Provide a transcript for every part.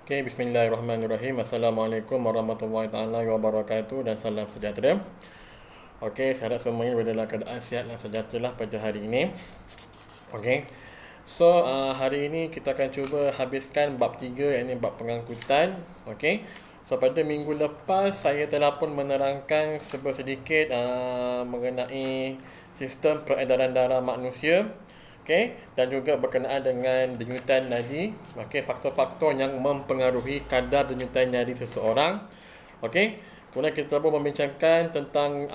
Okay, bismillahirrahmanirrahim. Assalamualaikum warahmatullahi taala wabarakatuh dan salam sejahtera. Okay, saya harap semuanya berada dalam keadaan sihat dan sejahtera pada hari ini. Okay, so hari ini kita akan cuba habiskan bab 3, iaitu bab pengangkutan. Okay, so pada minggu lepas saya telah pun menerangkan sedikit mengenai sistem peredaran darah manusia. Okay, dan juga berkenaan dengan denyutan nadi, okay, faktor-faktor yang mempengaruhi kadar denyutan nadi seseorang. Okay, kemudian kita pun membincangkan tentang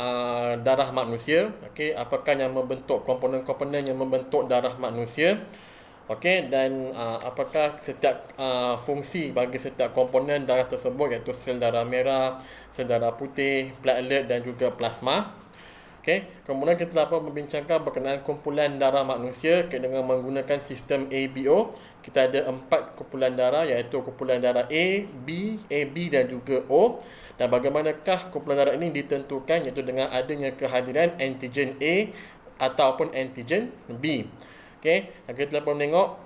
darah manusia, okay, apakah yang membentuk komponen-komponen yang membentuk darah manusia, okay, dan apakah setiap fungsi bagi setiap komponen darah tersebut, iaitu sel darah merah, sel darah putih, platelet dan juga plasma. Okay. Kemudian kita dapat membincangkan berkenaan kumpulan darah manusia dengan menggunakan sistem ABO. Kita ada 4 kumpulan darah, iaitu kumpulan darah A, B, AB dan juga O. Dan bagaimanakah kumpulan darah ini ditentukan, iaitu dengan adanya kehadiran antigen A ataupun antigen B. Okay. Dan kita dapat menengok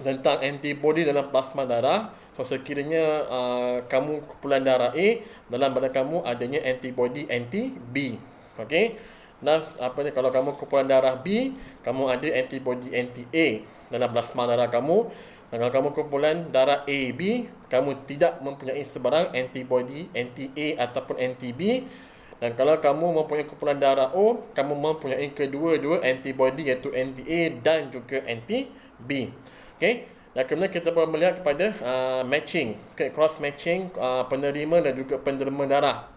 tentang antibody dalam plasma darah. So sekiranya kamu kumpulan darah A, dalam badan kamu adanya antibody anti-B. Okey. Dan kalau kamu kumpulan darah B, kamu ada antibody anti-A dalam plasma darah kamu. Dan kalau kamu kumpulan darah AB, kamu tidak mempunyai sebarang antibody anti-A ataupun anti-B. Dan kalau kamu mempunyai kumpulan darah O, kamu mempunyai kedua-dua antibody, iaitu anti-A dan juga anti-B. Okey. Dan kemudian kita boleh melihat kepada matching, okay, cross matching penerima dan juga penderma darah.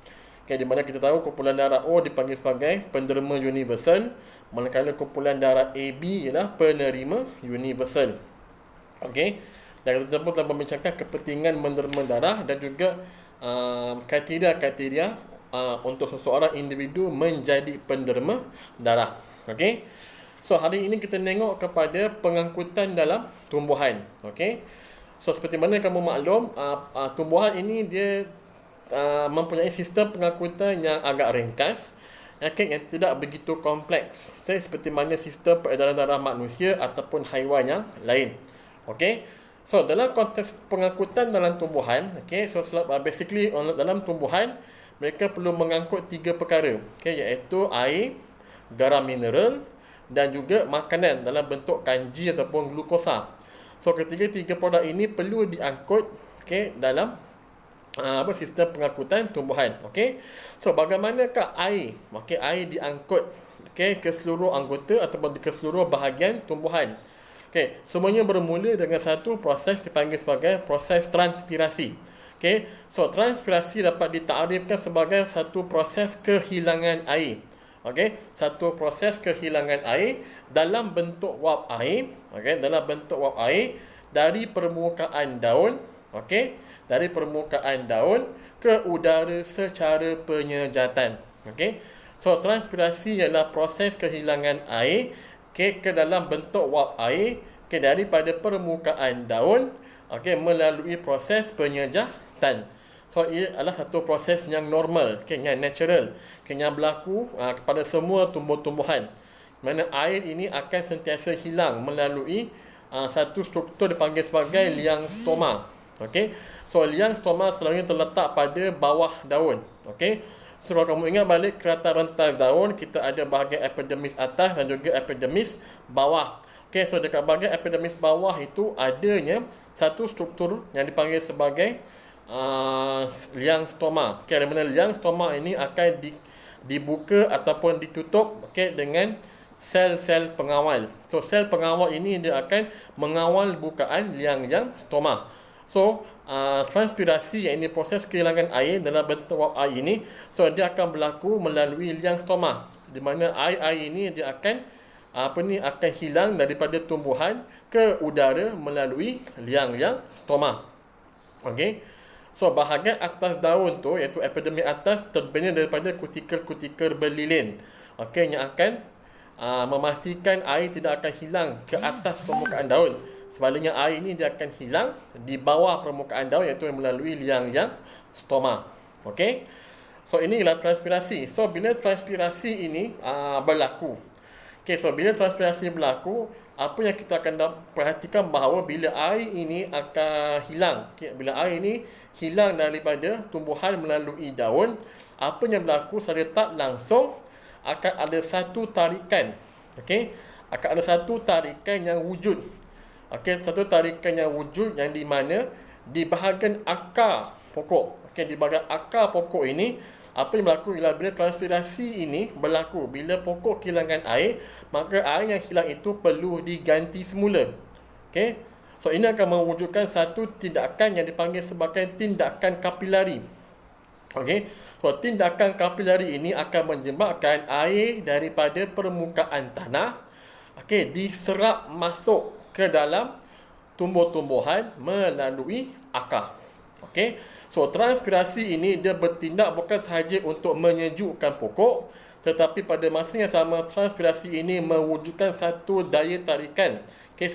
Okay, di mana kita tahu kumpulan darah O dipanggil sebagai penderma universal, manakala kumpulan darah AB ialah penerima universal. Okey. Dan kita pun telah membincangkan kepentingan menderma darah dan juga kriteria-kriteria untuk seseorang individu menjadi penderma darah. Okey. So hari ini kita tengok kepada pengangkutan dalam tumbuhan. Okey. So seperti mana kamu maklum, tumbuhan ini dia mempunyai sistem pengangkutan yang agak ringkas, okay, yang tidak begitu kompleks, okay, seperti mana sistem peredaran darah manusia ataupun haiwan yang lain. Okay. So dalam konteks pengangkutan dalam tumbuhan, okay, so basically dalam tumbuhan mereka perlu mengangkut 3 perkara, okay, iaitu air, garam mineral dan juga makanan dalam bentuk kanji ataupun glukosa. So ketiga-tiga produk ini perlu diangkut, okay, dalam sistem pengangkutan tumbuhan. Okey. So bagaimanakah air? Okey, air diangkut, okey, ke seluruh anggota ataupun ke seluruh bahagian tumbuhan. Okey, semuanya bermula dengan satu proses dipanggil sebagai proses transpirasi. Okey. So transpirasi dapat ditakrifkan sebagai satu proses kehilangan air. Okey, satu proses kehilangan air dalam bentuk wap air, okey, dalam bentuk wap air dari permukaan daun, okey, dari permukaan daun ke udara secara penyejatan. Okey. So transpirasi ialah proses kehilangan air, okay, ke dalam bentuk wap air, okay, daripada permukaan daun, okay, melalui proses penyejatan. So ia adalah satu proses yang normal, okay, yang natural, okay, yang berlaku kepada semua tumbuh-tumbuhan. Mana air ini akan sentiasa hilang melalui satu struktur dipanggil sebagai liang stoma. Okey. So liang stoma selalunya terletak pada bawah daun. Okey. So kalau kamu ingat balik kerata rentas daun, kita ada bahagian epidermis atas dan juga epidermis bawah. Okey, so dekat bahagian epidermis bawah itu adanya satu struktur yang dipanggil sebagai liang stoma. Okey, di mana liang stoma ini akan dibuka ataupun ditutup, okey, dengan sel-sel pengawal. So sel pengawal ini dia akan mengawal bukaan liang stoma. So, transpirasi, yang ini proses kehilangan air dalam bentuk wap air ini, so dia akan berlaku melalui liang stoma, di mana air ini dia akan akan hilang daripada tumbuhan ke udara melalui liang stoma. Okey. So bahagian atas daun tu, iaitu epidermis atas, terbina daripada kutikel-kutikel berlilin, okey, yang akan memastikan air tidak akan hilang ke atas permukaan daun. Sebaliknya air ini dia akan hilang di bawah permukaan daun, iaitu melalui liang stoma. Okey. So ini ialah transpirasi. So bila transpirasi ini berlaku, Okay, so bila transpirasi berlaku, apa yang kita akan perhatikan bahawa bila air ini akan hilang. Okay, bila air ini hilang daripada tumbuhan melalui daun, apa yang berlaku secara tak langsung akan ada satu tarikan. Okay, akan ada satu tarikan yang wujud. Okay, satu tarikan yang wujud yang di mana di bahagian akar pokok. Okay, di bahagian akar pokok ini, apa yang berlaku ialah bila transpirasi ini berlaku, bila pokok kehilangan air, maka air yang hilang itu perlu diganti semula. Okay, so ini akan mewujudkan satu tindakan yang dipanggil sebagai tindakan kapilari. Okay, so tindakan kapilari ini akan menyebabkan air daripada permukaan tanah, okay, diserap masuk ke dalam tumbuh-tumbuhan melalui akar. Okay, so transpirasi ini dia bertindak bukan sahaja untuk menyejukkan pokok, tetapi pada masa yang sama transpirasi ini mewujudkan satu daya tarikan, okay,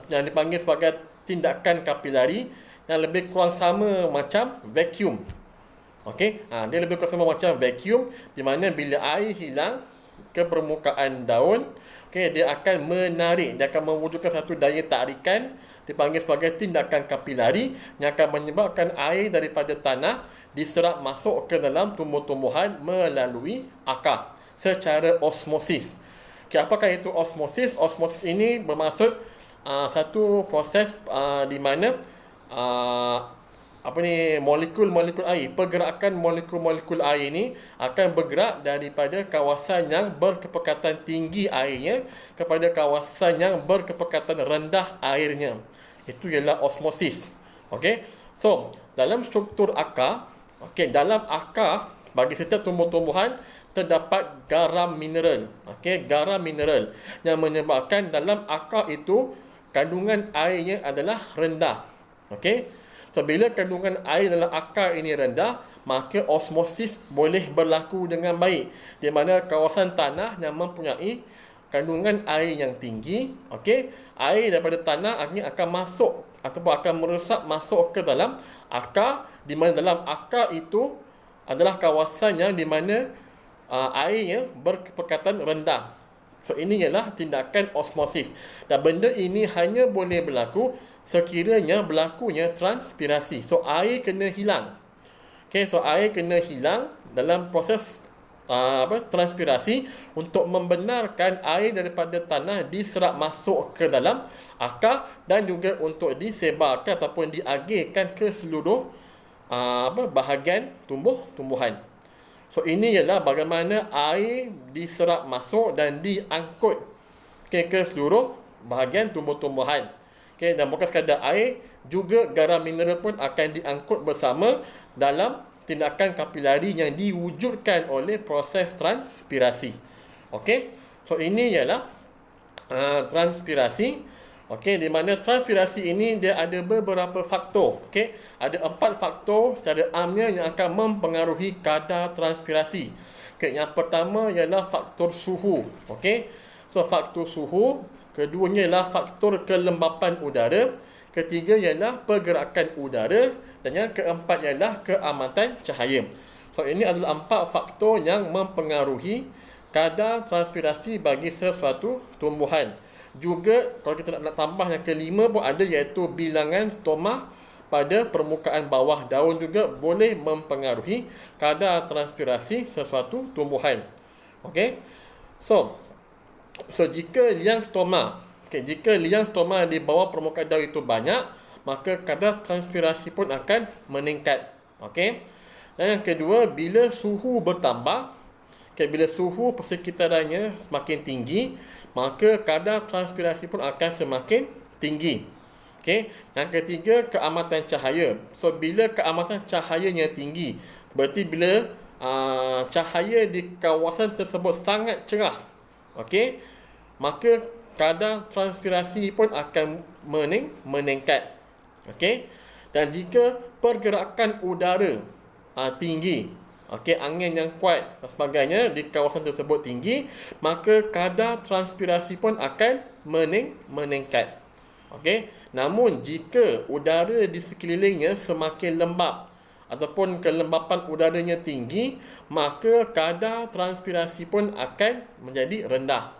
yang dipanggil sebagai tindakan kapilari yang lebih kurang sama macam vacuum. Okay, dia lebih kurang sama macam vacuum, di mana bila air hilang ke permukaan daun, okay, dia akan menarik, dia akan mewujudkan satu daya tarikan dipanggil sebagai tindakan kapilari yang akan menyebabkan air daripada tanah diserap masuk ke dalam tumbuh-tumbuhan melalui akar secara osmosis. Okay, apakah itu osmosis? Osmosis ini bermaksud satu proses di mana molekul-molekul air, pergerakan molekul-molekul air ini akan bergerak daripada kawasan yang berkepekatan tinggi airnya kepada kawasan yang berkepekatan rendah airnya. Itu ialah osmosis. Okey. So, dalam struktur akar, dalam akar bagi setiap tumbuh-tumbuhan terdapat garam mineral. Okey, garam mineral yang menyebabkan dalam akar itu kandungan airnya adalah rendah. Okey. So, bila kandungan air dalam akar ini rendah, maka osmosis boleh berlaku dengan baik. Di mana kawasan tanah yang mempunyai kandungan air yang tinggi, air daripada tanah akhirnya akan masuk ataupun akan meresap masuk ke dalam akar, di mana dalam akar itu adalah kawasan yang di mana airnya berkepekatan rendah. So, ini ialah tindakan osmosis. Dan benda ini hanya boleh berlaku sekiranya berlakunya transpirasi. So, air kena hilang. So air kena hilang dalam proses transpirasi untuk membenarkan air daripada tanah diserap masuk ke dalam akar dan juga untuk disebarkan ataupun diagihkan ke seluruh bahagian tumbuh-tumbuhan. So, ini ialah bagaimana air diserap masuk dan diangkut ke seluruh bahagian tumbuh-tumbuhan. Dan bukan sekadar air, juga garam mineral pun akan diangkut bersama dalam tindakan kapilari yang diwujudkan oleh proses transpirasi. So ini ialah transpirasi. Di mana transpirasi ini dia ada beberapa faktor. Ada 4 faktor secara amnya yang akan mempengaruhi kadar transpirasi. Yang pertama ialah faktor suhu. So faktor suhu, keduanya ialah faktor kelembapan udara, ketiga ialah pergerakan udara, dan yang keempat ialah keamatan cahaya. So ini adalah 4 faktor yang mempengaruhi kadar transpirasi bagi sesuatu tumbuhan. Juga kalau kita nak tambah yang kelima pun ada, iaitu bilangan stoma pada permukaan bawah daun juga boleh mempengaruhi kadar transpirasi sesuatu tumbuhan. So jika liang stoma, jika liang stoma di bawah permukaan daun itu banyak, maka kadar transpirasi pun akan meningkat. Dan yang kedua, bila suhu bertambah, bila suhu persekitarannya semakin tinggi, maka kadar transpirasi pun akan semakin tinggi. Yang ketiga, keamatan cahaya. So, bila keamatan cahayanya tinggi, berarti bila cahaya di kawasan tersebut sangat cerah, maka kadar transpirasi pun akan meningkat. Dan jika pergerakan udara tinggi, angin yang kuat dan sebagainya di kawasan tersebut tinggi, maka kadar transpirasi pun akan meningkat. Namun jika udara di sekelilingnya semakin lembap ataupun kelembapan udaranya tinggi, maka kadar transpirasi pun akan menjadi rendah.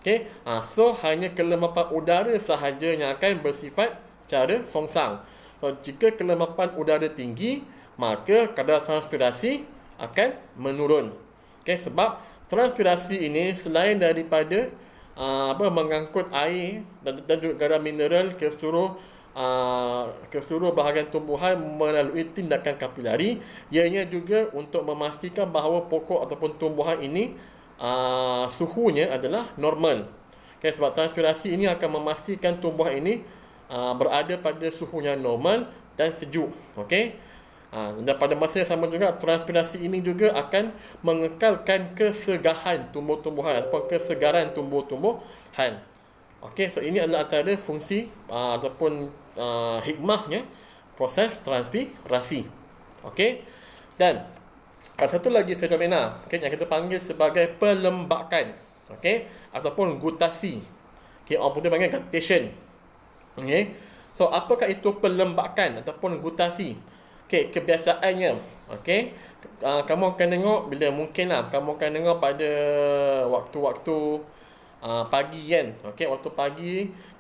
Okey, so hanya kelembapan udara sahaja yang akan bersifat secara songsang. So jika kelembapan udara tinggi, maka kadar transpirasi akan menurun. Okey, sebab transpirasi ini selain daripada mengangkut air dan juga garam mineral ke seluruh bahagian tumbuhan melalui tindakan kapilari, ianya juga untuk memastikan bahawa pokok ataupun tumbuhan ini suhunya adalah normal. Okay, sebab transpirasi ini akan memastikan tumbuhan ini berada pada suhu yang normal dan sejuk. Okay? Dan pada masa yang sama juga, transpirasi ini juga akan mengekalkan kesegahan tumbuh-tumbuhan ataupun kesegaran tumbuh-tumbuhan. Okey, so ini adalah antara fungsi ataupun hikmahnya proses transpirasi. Okey, dan ada satu lagi fenomena, okay, yang kita panggil sebagai pelembakan, okey, ataupun gutasi. Okey, orang putih panggil guttation. Okey, so apakah itu pelembakan ataupun gutasi? Okey, kebiasaannya, okey, kamu akan tengok bila mungkinlah kamu akan tengok pada waktu-waktu pagi kan. Okey, waktu pagi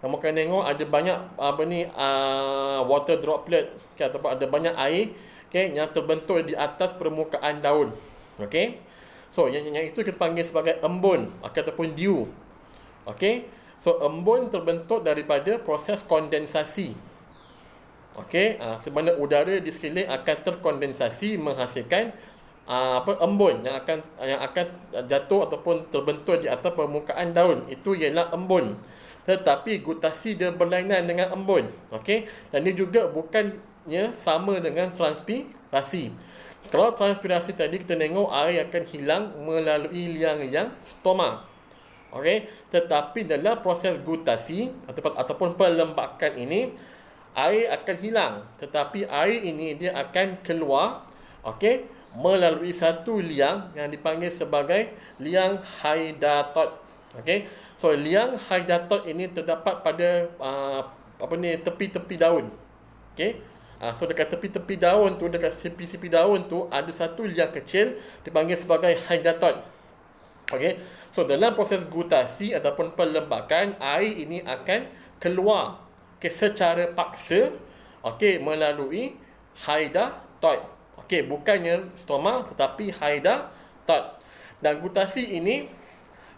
kamu akan tengok ada banyak water droplet, okay, ataupun ada banyak air, okay, yang terbentuk di atas permukaan daun. Okey, so yang itu kita panggil sebagai embun ataupun dew. Okey, so embun terbentuk daripada proses kondensasi. Okey, sebenarnya udara di sekeliling akan terkondensasi menghasilkan embun yang akan jatuh ataupun terbentuk di atas permukaan daun. Itu ialah embun. Tetapi gutasi dia berlainan dengan embun. Okey, dan dia juga bukannya sama dengan transpirasi. Kalau transpirasi tadi kita tengok air akan hilang melalui liang-liang stoma. Okey, tetapi dalam proses gutasi ataupun pelembakan ini, air akan hilang, tetapi air ini dia akan keluar, okey, melalui satu liang yang dipanggil sebagai liang hydatod. Okey, so liang hydatod ini terdapat pada tepi-tepi daun. Okey, so dekat tepi-tepi daun tu, dekat sipi-sipi daun tu ada satu liang kecil dipanggil sebagai hydatod. Okey, so dalam proses gutasi ataupun pelembakan, air ini akan keluar, okay, secara paksa, okay, melalui hydatod. Okay, bukannya stoma tetapi hydatod. Dan gutasi ini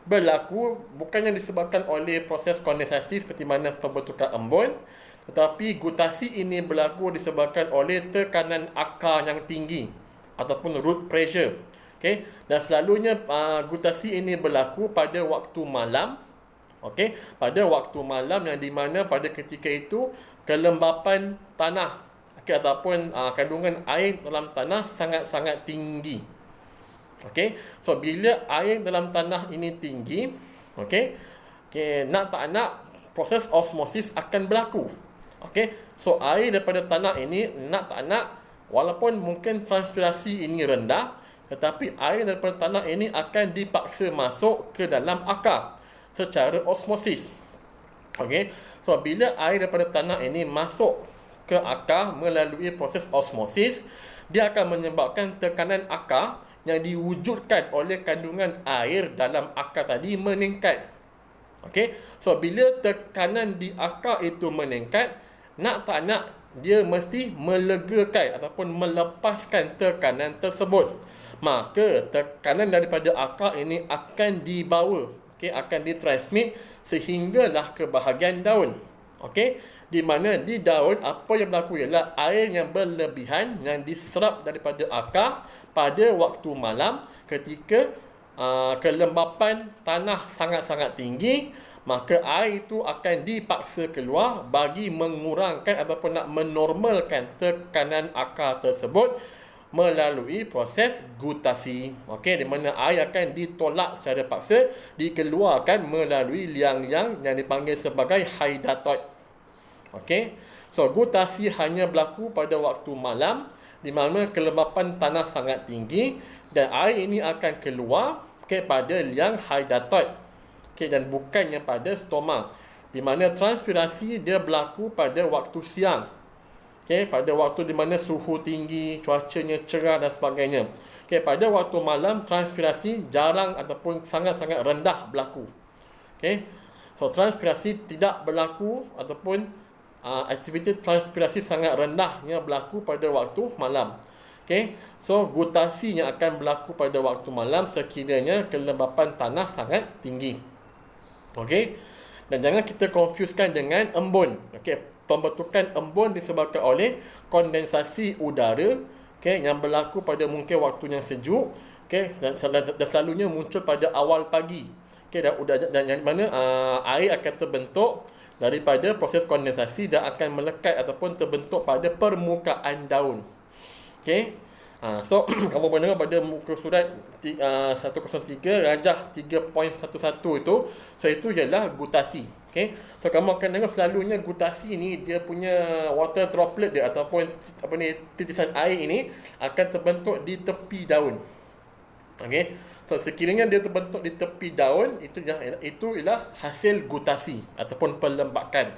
berlaku bukannya disebabkan oleh proses kondensasi seperti mana pembentukan embun, tetapi gutasi ini berlaku disebabkan oleh tekanan akar yang tinggi ataupun root pressure. Okay, dan selalunya gutasi ini berlaku pada waktu malam. Okey, pada waktu malam yang di mana pada ketika itu kelembapan tanah, okay, ataupun kandungan air dalam tanah sangat-sangat tinggi. Okey, so bila air dalam tanah ini tinggi, okey, nak tak nak proses osmosis akan berlaku. Okey, so air daripada tanah ini nak tak nak, walaupun mungkin transpirasi ini rendah, tetapi air daripada tanah ini akan dipaksa masuk ke dalam akar secara osmosis. Okey, so bila air daripada tanah ini masuk ke akar melalui proses osmosis, dia akan menyebabkan tekanan akar yang diwujudkan oleh kandungan air dalam akar tadi meningkat. Okey, so bila tekanan di akar itu meningkat, nak tak nak dia mesti melegakan ataupun melepaskan tekanan tersebut. Maka tekanan daripada akar ini akan dibawa, okay, akan ditransmit sehinggalah ke bahagian daun. Okey, di mana di daun apa yang berlaku ialah air yang berlebihan yang diserap daripada akar pada waktu malam ketika kelembapan tanah sangat-sangat tinggi, maka air itu akan dipaksa keluar bagi mengurangkan ataupun nak menormalkan tekanan akar tersebut melalui proses gutasi. Okey, di mana air akan ditolak secara paksa, dikeluarkan melalui liang-liang yang dipanggil sebagai hydatod. Okey, so gutasi hanya berlaku pada waktu malam di mana kelembapan tanah sangat tinggi dan air ini akan keluar, okay, pada liang hydatod, okay, dan bukannya pada stoma, di mana transpirasi dia berlaku pada waktu siang. Okay, pada waktu di mana suhu tinggi, cuacanya cerah dan sebagainya. Okay, pada waktu malam transpirasi jarang ataupun sangat-sangat rendah berlaku. Okey. So transpirasi tidak berlaku ataupun aktiviti transpirasi sangat rendahnya berlaku pada waktu malam. Okey. So gutasi yang akan berlaku pada waktu malam sekiranya kelembapan tanah sangat tinggi. Okey. Dan jangan kita confusekan dengan embun. Okey, pembentukan embun disebabkan oleh kondensasi udara, okey, yang berlaku pada mungkin waktu yang sejuk, okey, dan selalunya muncul pada awal pagi. Okey, dan yang mana air akan terbentuk daripada proses kondensasi dan akan melekat ataupun terbentuk pada permukaan daun. Okey. So kamu boleh tengok pada muka surat 103 rajah 3.11 itu. So itu ialah gutasi. Okay. So kamu akan tengok selalunya gutasi ni dia punya water droplet dia ataupun titisan air ini akan terbentuk di tepi daun. Okay. So sekiranya dia terbentuk di tepi daun, itu ialah hasil gutasi ataupun pelembakan.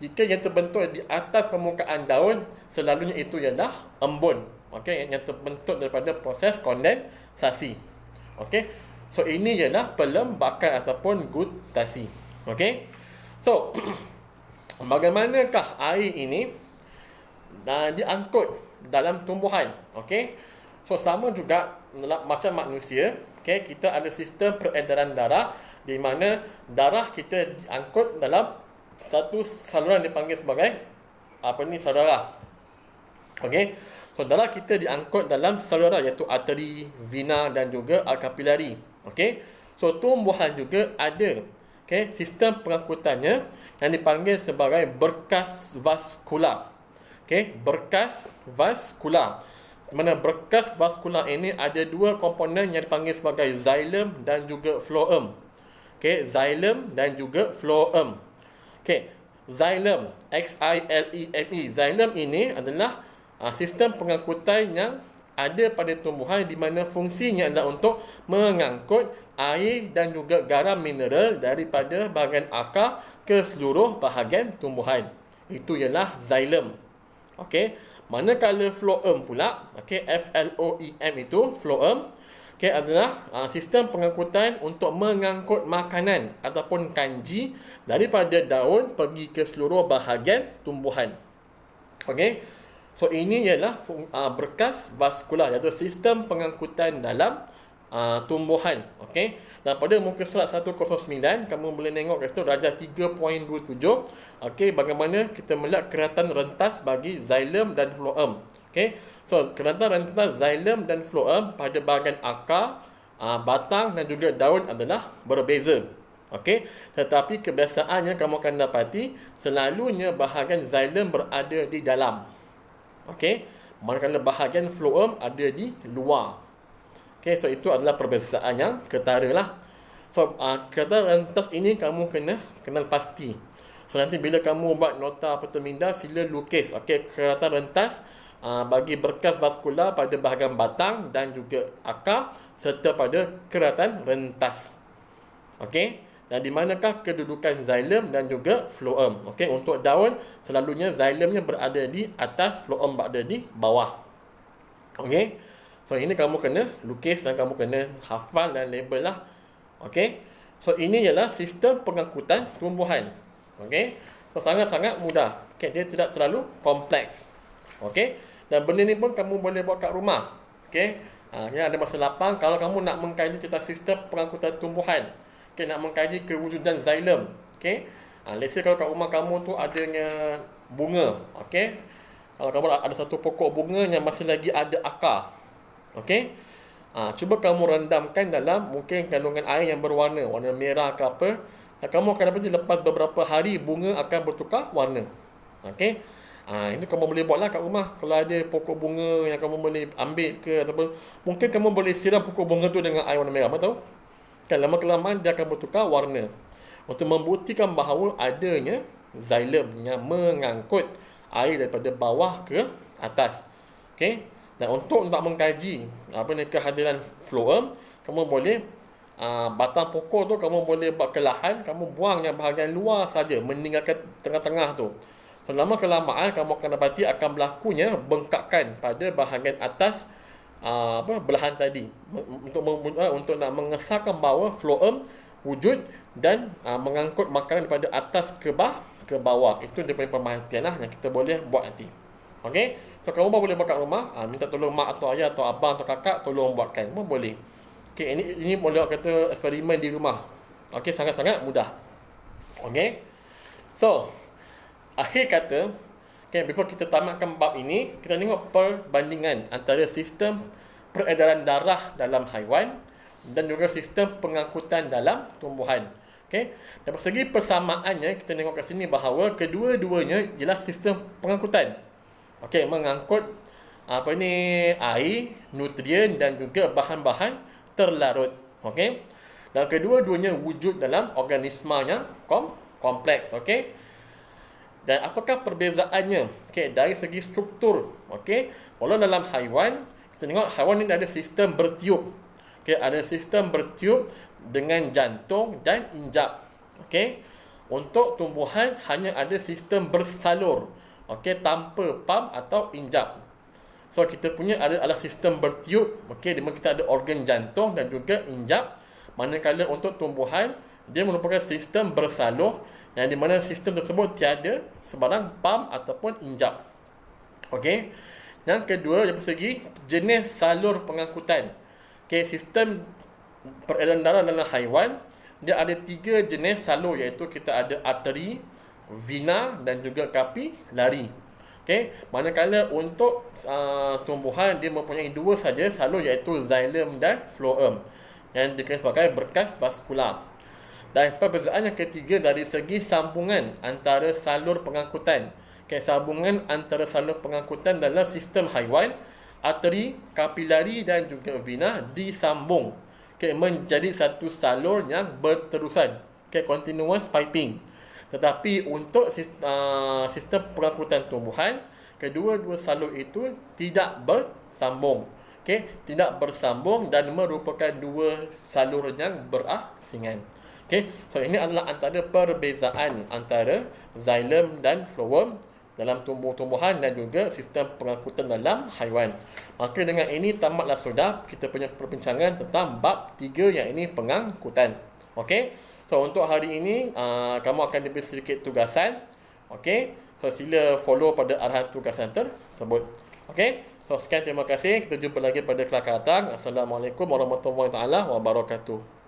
Jika yang terbentuk di atas permukaan daun, selalunya itu ialah embun. Okey, yang terbentuk daripada proses kondensasi. Okey. So ini ialah pelembakan ataupun gutasi. Okey. So bagaimanakah air ini diangkut dalam tumbuhan? Okey. So sama juga macam manusia, okey, kita ada sistem peredaran darah di mana darah kita diangkut dalam satu saluran dipanggil sebagai saluran. Okey. So darah kita diangkut dalam saluran iaitu arteri, vena dan juga kapilari. Okey. So tumbuhan juga ada sistem pengangkutannya yang dipanggil sebagai berkas vaskular. Okey, berkas vaskular. Mana berkas vaskular ini ada dua komponen yang dipanggil sebagai xylem dan juga phloem. Okey, xylem dan juga phloem. Okey, xylem, X-I-L-E-M-E. Xylem ini adalah sistem pengangkutan yang ada pada tumbuhan di mana fungsinya adalah untuk mengangkut air dan juga garam mineral daripada bahagian akar ke seluruh bahagian tumbuhan. Itu ialah xylem. Okey, manakala phloem pula, okey, F-L-O-E-M itu phloem, okey, adalah sistem pengangkutan untuk mengangkut makanan ataupun kanji daripada daun pergi ke seluruh bahagian tumbuhan. Okey. So ini ialah berkas vaskular iaitu sistem pengangkutan dalam tumbuhan. Okey. Dan pada muka surat 109 kamu boleh tengok kat situ rajah 3.27. Okey, bagaimana kita melihat keratan rentas bagi xylem dan phloem. Okey. So keratan rentas xylem dan phloem pada bahagian akar, batang dan juga daun adalah berbeza. Okey, tetapi kebiasaannya kamu akan dapati selalunya bahagian xylem berada di dalam. Okey, manakala bahagian phloem ada di luar. Okey, so itu adalah perbezaan yang ketara lah. So kata rentas ini kamu kena kenal pasti. So nanti bila kamu buat nota perteminda, sila lukis okey keratan rentas bagi berkas vaskular pada bahagian batang dan juga akar serta pada keratan rentas. Okey. Dan di manakah kedudukan xylem dan juga phloem? Okey, untuk daun selalunya xylemnya berada di atas, phloem berada di bawah. Okey. So ini kamu kena lukis dan kamu kena hafal dan label lah. Okey. So ini ialah sistem pengangkutan tumbuhan. Okey. So sangat-sangat mudah. Okey, dia tidak terlalu kompleks. Okey. Dan benda ni pun kamu boleh buat kat rumah. Okey. Yang ada masa lapang kalau kamu nak mengkaji tentang sistem pengangkutan tumbuhan. Okay, nak mengkaji kewujudan xylem. Okay. Let's say kalau kat rumah kamu tu adanya bunga. Okay. Kalau kamu ada satu pokok bunga yang masih lagi ada akar. Okay. Cuba kamu rendamkan dalam mungkin kandungan air yang berwarna. Warna merah ke apa. Dan kamu akan dapat lepas beberapa hari bunga akan bertukar warna. Okay. Ini kamu boleh buatlah kat rumah. Kalau ada pokok bunga yang kamu boleh ambil ke. Ataupun mungkin kamu boleh siram pokok bunga tu dengan air warna merah. Apa tahu? Kan lama-kelamaan dia akan bertukar warna. Untuk membuktikan bahawa adanya xylem yang mengangkut air daripada bawah ke atas. Okey. Dan untuk mengkaji kehadiran phloem, kamu boleh batang pokok tu kamu boleh buat kelahan, kamu buang yang bahagian luar saja, meninggalkan tengah-tengah tu. Selama kelamaan kamu akan dapati akan berlakunya bengkakan pada bahagian atas belahan tadi untuk nak mengesahkan bahawa phloem wujud dan mengangkut makanan daripada atas ke bawah. Itu dia punya pemerhatian lah yang kita boleh buat nanti. Okey, so kamu boleh buat kat rumah, minta tolong mak atau ayah atau abang atau kakak tolong buatkan pun boleh. Okey, ini boleh kata eksperimen di rumah. Okey, sangat-sangat mudah. Okey, so akhir kata, okay, before kita tamatkan bab ini, kita tengok perbandingan antara sistem peredaran darah dalam haiwan dan juga sistem pengangkutan dalam tumbuhan. Okay. Dari segi persamaannya, kita tengok kat sini bahawa kedua-duanya ialah sistem pengangkutan. Okey, mengangkut air, nutrien dan juga bahan-bahan terlarut. Okey. Dan kedua-duanya wujud dalam organisma yang kompleks. Okey. Dan apakah perbezaannya? Okey, dari segi struktur. Okey. Kalau dalam haiwan, kita tengok haiwan ini ada sistem bertiup. Okey, ada sistem bertiup dengan jantung dan injap. Okey. Untuk tumbuhan hanya ada sistem bersalur. Okey, tanpa pam atau injap. So kita punya adalah sistem bertiup. Okey, di mana kita ada organ jantung dan juga injap. Manakala untuk tumbuhan dia merupakan sistem bersalur yang di mana sistem tersebut tiada sebarang pam ataupun injap. Okey. Yang kedua dari segi jenis salur pengangkutan. Okey, sistem peredaran darah dalam haiwan dia ada 3 jenis salur, iaitu kita ada arteri, vena dan juga kapilari. Okey, manakala untuk tumbuhan dia mempunyai 2 saja salur, iaitu xilem dan phloem yang dikenal sebagai berkas vaskular. Dan perbezaan yang ketiga dari segi sambungan antara salur pengangkutan. Okay, sambungan antara salur pengangkutan dalam sistem haiwan, arteri, kapilari dan juga vena disambung. Okay, menjadi satu salur yang berterusan. Okay, continuous piping. Tetapi untuk sistem pengangkutan tumbuhan, kedua-dua salur itu tidak bersambung. Okay, tidak bersambung dan merupakan 2 salur yang berasingan. Okay, so ini adalah antara perbezaan antara xilem dan phloem dalam tumbuh-tumbuhan dan juga sistem pengangkutan dalam haiwan. Maka dengan ini tamatlah sudah kita punya perbincangan tentang bab 3 yang ini pengangkutan. Okay, so untuk hari ini kamu akan diberi sedikit tugasan. Okay, so sila follow pada arahan tugasan tersebut. Okay, so sekian, terima kasih. Kita jumpa lagi pada kelas akan datang. Assalamualaikum warahmatullahi wabarakatuh.